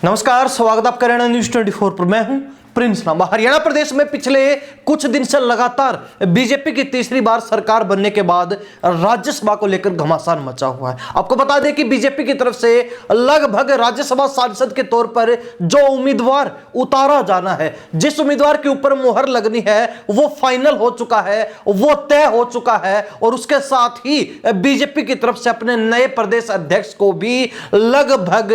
नमस्कार, स्वागत आपका हरियाणा न्यूज 24 पर। मैं हूं प्रिंस लांबा। हरियाणा प्रदेश में पिछले कुछ दिन से लगातार बीजेपी की तीसरी बार सरकार बनने के बाद राज्यसभा को लेकर घमासान मचा हुआ है। आपको बता दें कि बीजेपी की तरफ से लगभग राज्यसभा सांसद के तौर पर जो उम्मीदवार उतारा जाना है, जिस उम्मीदवार के ऊपर मुहर लगनी है, वो फाइनल हो चुका है, वो तय हो चुका है। और उसके साथ ही बीजेपी की तरफ से अपने नए प्रदेश अध्यक्ष को भी लगभग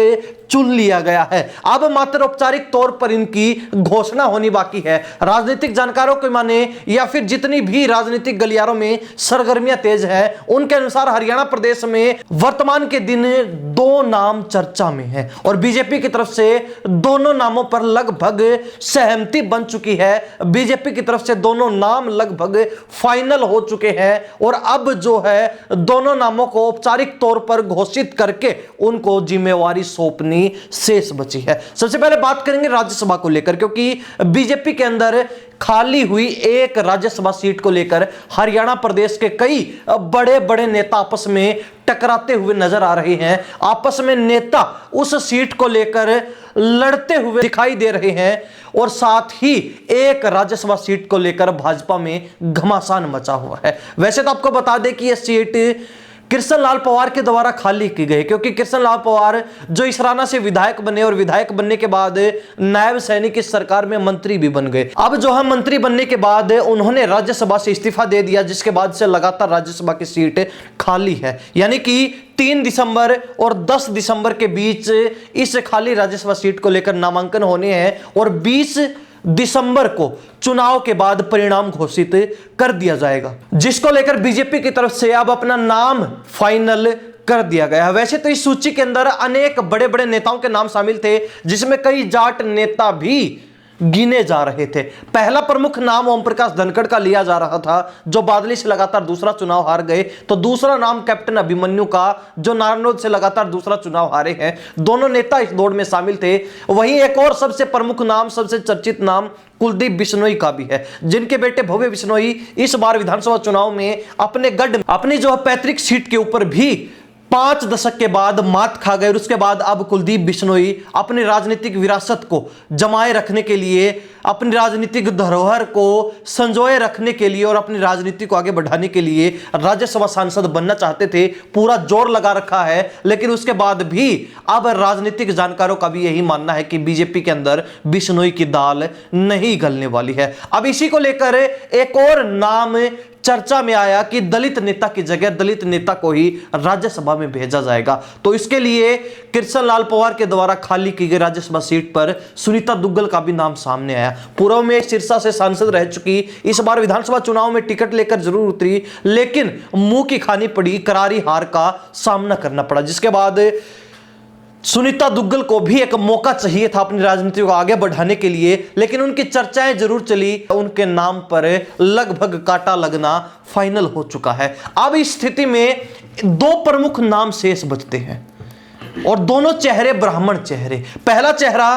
चुन लिया गया है। अब मात्र औपचारिक तौर पर इनकी घोषणा होनी बाकी है। राजनीतिक जानकारों के माने या फिर जितनी भी राजनीतिक गलियारों में सरगर्मियां तेज है, उनके अनुसार हरियाणा प्रदेश में वर्तमान के दिन दो नाम चर्चा में है और बीजेपी की तरफ से दोनों नामों पर लगभग सहमति बन चुकी है। बीजेपी की तरफ से दोनों नाम लगभग फाइनल हो चुके हैं और अब जो है दोनों नामों को औपचारिक तौर पर घोषित करके उनको जिम्मेवारी सौंपनी शेष बची है। सबसे पहले बात करेंगे राज्यसभा को लेकर, क्योंकि बीजेपी के अंदर खाली हुई एक राज्यसभा सीट को लेकर हरियाणा प्रदेश के कई बड़े बड़े नेता आपस में टकराते हुए नजर आ रहे हैं। आपस में नेता उस सीट को लेकर लड़ते हुए दिखाई दे रहे हैं और साथ ही एक राज्यसभा सीट को लेकर भाजपा में घमासान मचा हुआ है। वैसे तो आपको बता दें कि यह सीट कृष्ण लाल पवार के द्वारा खाली की गई, क्योंकि कृष्ण लाल पवार जो इसराना से विधायक बने और विधायक बनने के बाद नायब सैनिक इस सरकार में मंत्री भी बन गए। अब जो है मंत्री बनने के बाद उन्होंने राज्यसभा से इस्तीफा दे दिया, जिसके बाद से लगातार राज्यसभा की सीट खाली है। यानी कि 3 दिसंबर और 10 दिसंबर के बीच इस खाली राज्यसभा सीट को लेकर नामांकन होने हैं और 20 दिसंबर को चुनाव के बाद परिणाम घोषित कर दिया जाएगा, जिसको लेकर बीजेपी की तरफ से अब अपना नाम फाइनल कर दिया गया है। वैसे तो इस सूची के अंदर अनेक बड़े बड़े नेताओं के नाम शामिल थे, जिसमें कई जाट नेता भी गिने जा रहे थे। पहला प्रमुख नाम ओम प्रकाश धनखड़ का लिया जा रहा था, जो बादली से लगातार दूसरा चुनाव हार गए। तो दूसरा नाम कैप्टन अभिमन्यु का, जो नारनौल से लगातार दूसरा चुनाव हारे हैं। दोनों नेता इस दौड़ में शामिल थे। वहीं एक और सबसे प्रमुख नाम, सबसे चर्चित नाम कुलदीप बिश्नोई का भी है, जिनके बेटे भव्य बिश्नोई इस बार विधानसभा चुनाव में अपने गढ़, अपनी जो पैतृक सीट के ऊपर भी 5 दशक के बाद मात खा गए। और उसके बाद अब कुलदीप बिश्नोई अपनी राजनीतिक विरासत को जमाए रखने के लिए, अपनी राजनीतिक धरोहर को संजोए रखने के लिए और अपनी राजनीति को आगे बढ़ाने के लिए राज्यसभा सांसद बनना चाहते थे। पूरा जोर लगा रखा है, लेकिन उसके बाद भी अब राजनीतिक जानकारों का भी यही मानना है कि बीजेपी के अंदर बिश्नोई की दाल नहीं गलने वाली है। अब इसी को लेकर एक और नाम चर्चा में आया कि दलित नेता की जगह दलित नेता को ही राज्यसभा में भेजा जाएगा। तो इसके लिए कृष्ण लाल पवार के द्वारा खाली की गई राज्यसभा सीट पर सुनीता दुग्गल का भी नाम सामने आया। पूर्व में सिरसा से सांसद रह चुकी, इस बार विधानसभा चुनाव में टिकट लेकर जरूर उतरी, लेकिन मुंह की खानी पड़ी, करारी हार का सामना करना पड़ा। जिसके बाद सुनीता दुग्गल को भी एक मौका चाहिए था अपनी राजनीति को आगे बढ़ाने के लिए, लेकिन उनकी चर्चाएं जरूर चली। उनके नाम पर लगभग कांटा लगना फाइनल हो चुका है। अब इस स्थिति में दो प्रमुख नाम शेष बचते हैं और दोनों चेहरे ब्राह्मण चेहरे। पहला चेहरा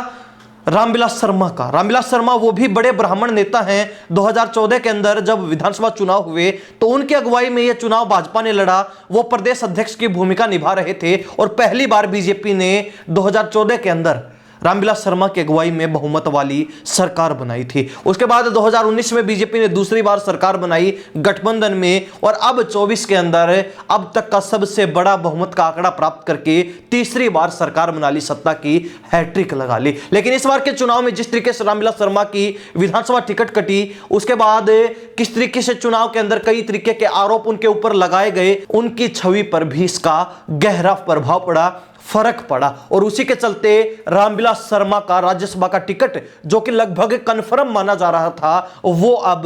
रामविलास शर्मा का। रामविलास शर्मा वो भी बड़े ब्राह्मण नेता हैं। 2014 के अंदर जब विधानसभा चुनाव हुए तो उनकी अगुवाई में यह चुनाव भाजपा ने लड़ा। वो प्रदेश अध्यक्ष की भूमिका निभा रहे थे और पहली बार बीजेपी ने 2014 के अंदर रामविलास शर्मा की अगुवाई में बहुमत वाली सरकार बनाई थी। उसके बाद 2019 में बीजेपी ने दूसरी बार सरकार बनाई गठबंधन में, और अब 24 के अंदर अब तक का सबसे बड़ा बहुमत का आंकड़ा प्राप्त करके तीसरी बार सरकार बना ली, सत्ता की हैट्रिक लगा ली। लेकिन इस बार के चुनाव में जिस तरीके से रामविलास शर्मा की विधानसभा टिकट कटी, उसके बाद किस तरीके से चुनाव के अंदर कई तरीके के आरोप उनके ऊपर लगाए गए, उनकी छवि पर भी इसका गहरा प्रभाव पड़ा, फर्क पड़ा। और उसी के चलते रामविलास शर्मा का राज्यसभा का टिकट, जो कि लगभग कन्फर्म माना जा रहा था, वो अब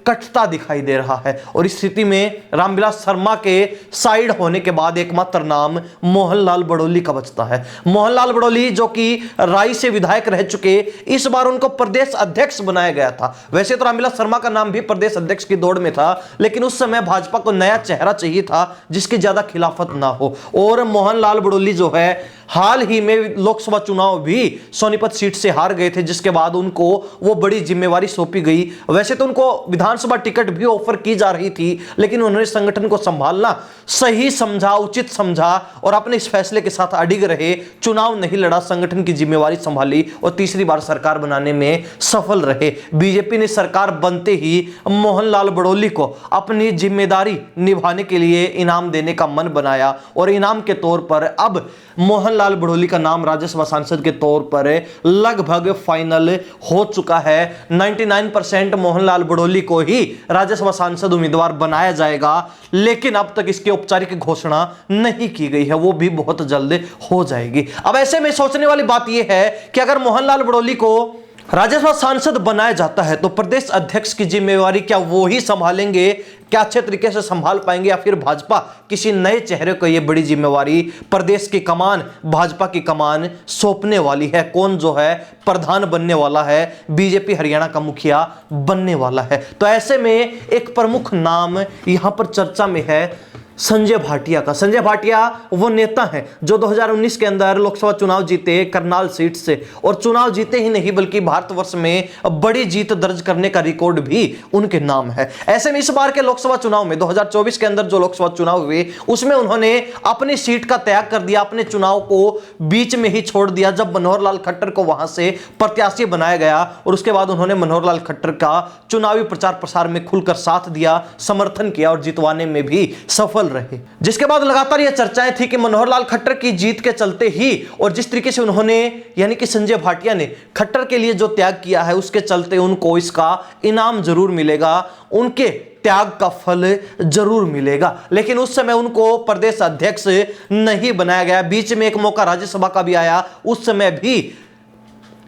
कटता दिखाई दे रहा है। और इस स्थिति में रामविलास शर्मा के साइड होने के बाद एकमात्र नाम मोहनलाल बड़ोली का बचता है। मोहनलाल बड़ोली जो कि राई से विधायक रह चुके, इस बार उनको प्रदेश अध्यक्ष बनाया गया था। वैसे तो रामविलास शर्मा का नाम भी प्रदेश अध्यक्ष की दौड़ में था, लेकिन उस समय भाजपा को नया चेहरा चाहिए था जिसकी ज्यादा खिलाफत ना हो। और मोहनलाल बड़ोली जो है हाल ही में लोकसभा चुनाव भी सोनीपत सीट से हार गए थे, जिसके बाद उनको वो बड़ी जिम्मेवारी सौंपी गई। वैसे तो उनको विधानसभा टिकट भी ऑफर की जा रही थी, लेकिन उन्होंने संगठन को संभालना सही समझा, उचित समझा और अपने इस फैसले के साथ अडिग रहे। चुनाव नहीं लड़ा, संगठन की जिम्मेवारी संभाली और तीसरी बार सरकार बनाने में सफल रहे। बीजेपी ने सरकार बनते ही मोहनलाल बड़ौली को अपनी जिम्मेदारी निभाने के लिए इनाम देने का मन बनाया और इनाम के तौर पर अब मोहनलाल बड़ौली का नाम राज्यसभा सांसद के तौर पर लगभग फाइनल हो चुका है। 99% मोहनलाल बड़ौली को ही राज्यसभा सांसद उम्मीदवार बनाया जाएगा, लेकिन अब तक इसकी औपचारिक घोषणा नहीं की गई है, वो भी बहुत जल्द हो जाएगी। अब ऐसे में सोचने वाली बात यह है कि अगर मोहनलाल बड़ौली को राज्यसभा सांसद बनाया जाता है तो प्रदेश अध्यक्ष की जिम्मेवारी क्या वो ही संभालेंगे, क्या अच्छे तरीके से संभाल पाएंगे, या फिर भाजपा किसी नए चेहरे को ये बड़ी जिम्मेवारी, प्रदेश की कमान, भाजपा की कमान सौंपने वाली है? कौन जो है प्रधान बनने वाला है, बीजेपी हरियाणा का मुखिया बनने वाला है? तो ऐसे में एक प्रमुख नाम यहां पर चर्चा में है संजय भाटिया का। संजय भाटिया वो नेता हैं जो 2019 के अंदर लोकसभा चुनाव जीते करनाल सीट से, और चुनाव जीते ही नहीं बल्कि भारतवर्ष में बड़ी जीत दर्ज करने का रिकॉर्ड भी उनके नाम है। ऐसे में इस बार के लोकसभा चुनाव में 2024 के अंदर जो लोकसभा चुनाव हुए उसमें उन्होंने अपनी सीट का त्याग कर दिया, अपने चुनाव को बीच में ही छोड़ दिया जब मनोहर लाल खट्टर को वहां से प्रत्याशी बनाया गया, और उसके बाद उन्होंने मनोहर लाल खट्टर का चुनावी प्रचार प्रसार में खुलकर साथ दिया, समर्थन किया और जितवाने में भी सफल रहे। जिसके बाद लगातार यह चर्चाएं थी कि मनोहर लाल खट्टर की जीत के चलते ही और जिस तरीके से उन्होंने यानी कि संजय भाटिया ने खट्टर के लिए जो त्याग किया है उसके चलते उनको इसका इनाम जरूर मिलेगा, उनके त्याग का फल जरूर मिलेगा। लेकिन उस समय उनको प्रदेश अध्यक्ष नहीं बनाया गया। बीच में एक मौका राज्यसभा का भी आया, उस समय भी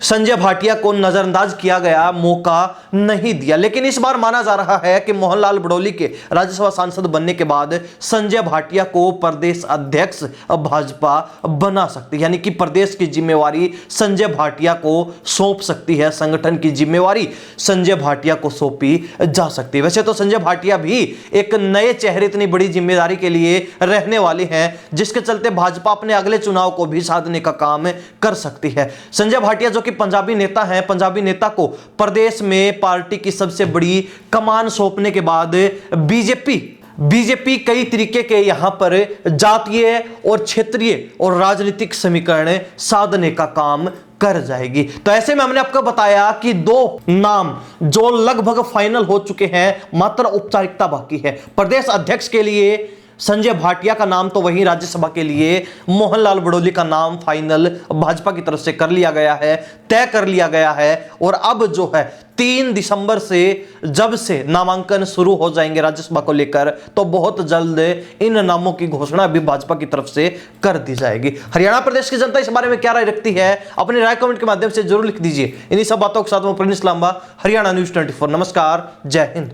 संजय भाटिया को नजरअंदाज किया गया, मौका नहीं दिया। लेकिन इस बार माना जा रहा है कि मोहनलाल बड़ौली के राज्यसभा सांसद बनने के बाद संजय भाटिया को प्रदेश अध्यक्ष भाजपा बना सकती है, यानी कि प्रदेश की जिम्मेवारी संजय भाटिया को सौंप सकती है, संगठन की जिम्मेवारी संजय भाटिया को सौंपी जा सकती है। वैसे तो संजय भाटिया भी एक नए चेहरे इतनी बड़ी जिम्मेदारी के लिए रहने वाले हैं, जिसके चलते भाजपा अपने अगले चुनाव को भी साधने का काम कर सकती है। संजय भाटिया जो पंजाबी नेता हैं, पंजाबी नेता को प्रदेश में पार्टी की सबसे बड़ी कमान सौंपने के बाद बीजेपी कई तरीके के यहां पर जातीय और क्षेत्रीय और राजनीतिक समीकरण साधने का काम कर जाएगी। तो ऐसे में हमने आपको बताया कि दो नाम जो लगभग फाइनल हो चुके हैं, मात्र औपचारिकता बाकी है। प्रदेश अध्यक्ष के लिए संजय भाटिया का नाम, तो वहीं राज्यसभा के लिए मोहनलाल बड़ौली का नाम फाइनल भाजपा की तरफ से कर लिया गया है, तय कर लिया गया है। और अब जो है 3 दिसंबर से जब से नामांकन शुरू हो जाएंगे राज्यसभा को लेकर, तो बहुत जल्द इन नामों की घोषणा भी भाजपा की तरफ से कर दी जाएगी। हरियाणा प्रदेश की जनता इस बारे में क्या राय रखती है, अपनी राय कमेंट के माध्यम से जरूर लिख दीजिए। इन्हीं सब बातों के साथ मैं प्रिंस लांबा, हरियाणा न्यूज 24। नमस्कार, जय हिंद।